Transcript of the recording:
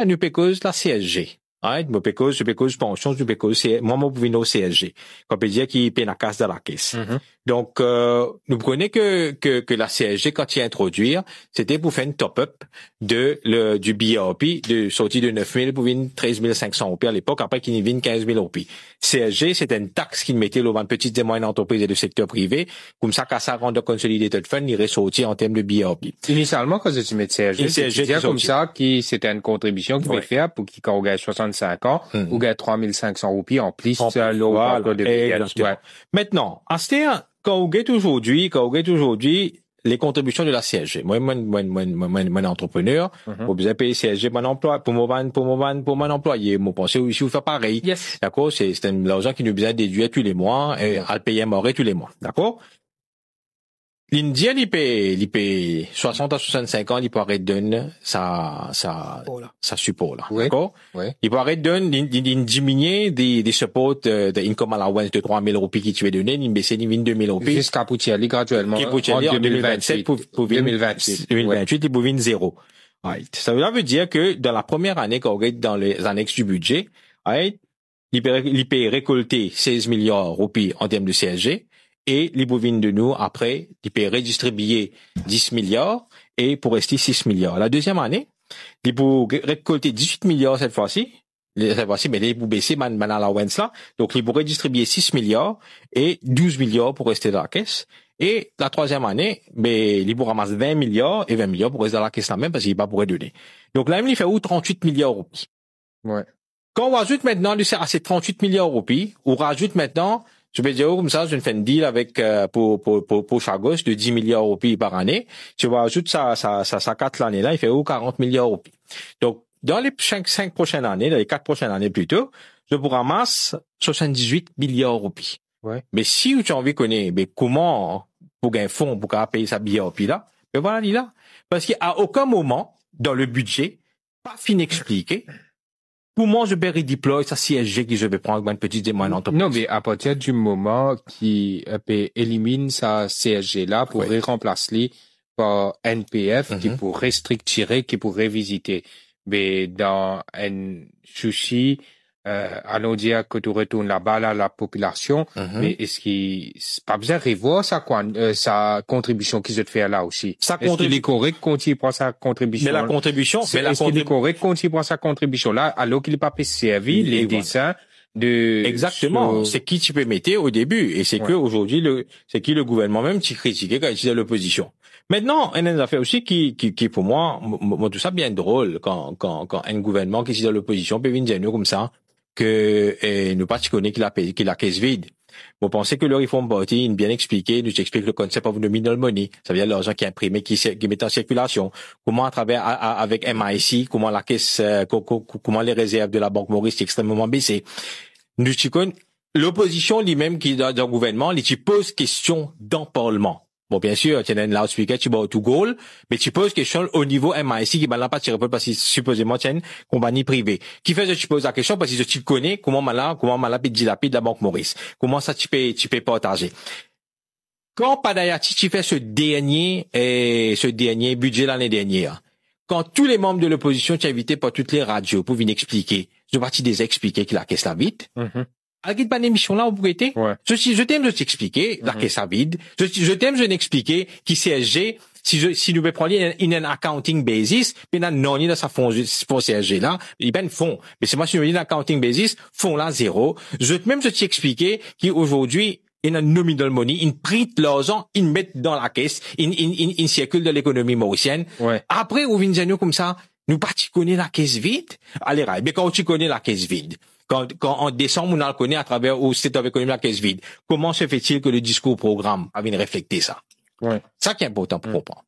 nous pécose la CSG. Right? Nous pécose pension, nous pécose, moi, pouvez nous CSG. Qu'on peut dire qu'il paye la casse de la caisse. Donc, nous prenons que la CSG, quand il a introduit, c'était pour faire une top-up du BRP, de sortie de 9 000 pour venir 13 500 OP à l'époque, après qu'il y vienne 15 000 OP. CSG, c'était une taxe qu'il mettait aux petites et moyennes entreprises et du secteur privé. Comme ça, quand ça rentre consolidated fund, il ressortit en termes de BRP. Initialement, quand tu mets CSG, c'est comme ça, c'était une contribution qu'il fait pour qu'il, quand on gagne 65 ans, ou gagne 3 500 OP en plus, voilà. Maintenant, en ce quand on gagne aujourd'hui, les contributions de la CSG. Moi, mon entrepreneur, pour bien payer CSG, mon emploi, pour mon employé, moi, penser aussi, vous faire pareil. Yes. D'accord? C'est l'argent qui nous besoin déduire tous les mois, et à le payer moré tous les mois. D'accord? L'Indien, il paye 60 à 65 ans, il peut arrêter de donner sa support, là. Oui. D'accord? Oui. Il peut arrêter de donner, il diminue des supports de income allowance de 3 000 roupies qui tu veux donner, il baisse, il vient 2 000 roupies. Jusqu'à Poutiali, graduellement. Qui Poutiali en 2027 pour 2028, il pour 0. Right. Ça veut dire que dans la première année, quand on regarde dans les annexes du budget, right, il peut récolter 16 milliards roupies en termes de CSG. Et les bovines de nous, après, ils peuvent redistribuer 10 milliards et pour rester 6 milliards. La deuxième année, ils peuvent récolter 18 milliards cette fois-ci, mais ils peuvent baisser man allowance là. Donc, ils peuvent redistribuer 6 milliards et 12 milliards pour rester dans la caisse. Et la troisième année, mais ils peuvent ramasser 20 milliards et 20 milliards pour rester dans la caisse là même parce qu'ils ne pourraient pas donner. Donc, là, il fait où 38 milliards roupies. Ouais. Quand on rajoute maintenant à ces 38 milliards roupies, on rajoute maintenant, je peux dire comme ça, je fais une deal avec pour Chagos de 10 milliards roupies par année. Tu vas ajouter ça 4 l'année là, il fait où 40 milliards roupies. Donc dans les 5 prochaines années, dans les 4 prochaines années plutôt, je vous ramasse 78 milliards roupies. Ouais. Mais si tu as envie de connaître comment pour gagner un fonds pour payer sa BRP là, ben voilà, il est là. Parce qu'à aucun moment dans le budget, pas fin expliqué comment je vais redéployer sa CSG que je vais prendre une petite et moyenne entreprise. Non, mais à partir du moment qui élimine sa CSG là pour remplacer par NPF qui pour restructurer, qui pour révisiter. Mais dans un souci, allons dire que tu retournes là-bas là la population, mais est-ce qu'il pas besoin de revoir sa contribution qu'il se fait là aussi? Est-ce qu'il est correct quand il prend sa contribution? Mais la contribution, est-ce qu'il est correct quand il prend sa contribution là, alors qu'il n'est pas servi les dessins de... Exactement. C'est qui tu peux mettre au début. Et c'est que aujourd'hui, c'est qui le gouvernement même qui critiquait quand il était à l'opposition. Maintenant, il y a une affaire aussi qui pour moi, tout ça bien drôle quand un gouvernement qui est à l'opposition peut venir dire comme ça, que nous pas connaît qu'il a caisse vide. Vous pensez que le Reform Party, il bien expliqué, nous explique le concept of nominal money. Ça veut dire l'argent qui est imprimé, qui met en circulation. Comment à travers, avec MIC, comment la caisse, comment les réserves de la Banque Maurice sont extrêmement baissées. Nous connaissons l'opposition lui-même qui est dans le gouvernement, il pose question dans le Parlement. Bon, bien sûr, tu as un loudspeaker, tu vas tout goal, mais tu poses question au niveau MIC qui n'a pas tiré parce que supposément c'est une compagnie privée. Qui fait que tu poses la question parce que tu connais comment peut dilapider la Banque Maurice. Comment ça tu peux partager. Quand Padayati, tu fais ce dernier budget l'année dernière, quand tous les membres de l'opposition t'ont invité par toutes les radios pour venir expliquer, je vais te expliquer que la caisse la vite. À la pas d'émission là, on pourrait être. Je t'aime de t'expliquer, la caisse à vide. Je t'aime de t'expliquer qui CSG, si nous veut prendre une accounting basis, puis non, il a sa fond CSG là, il ben fond. Mais c'est moi, si nous une accounting basis, fond là, 0. Je t'aime de t'expliquer qu'aujourd'hui, il y a nominal money, ils prêtent l'argent, ils mettent dans la caisse, ils circulent de l'économie mauricienne. Après, au Vinzano comme ça, nous pas tu connais la caisse vide. Allez, mais quand tu connais la caisse vide, quand en décembre, on a le connaît à travers au state of economy la caisse vide, comment se fait-il que le discours programme avait reflété ça? Ça qui est important pour comprendre.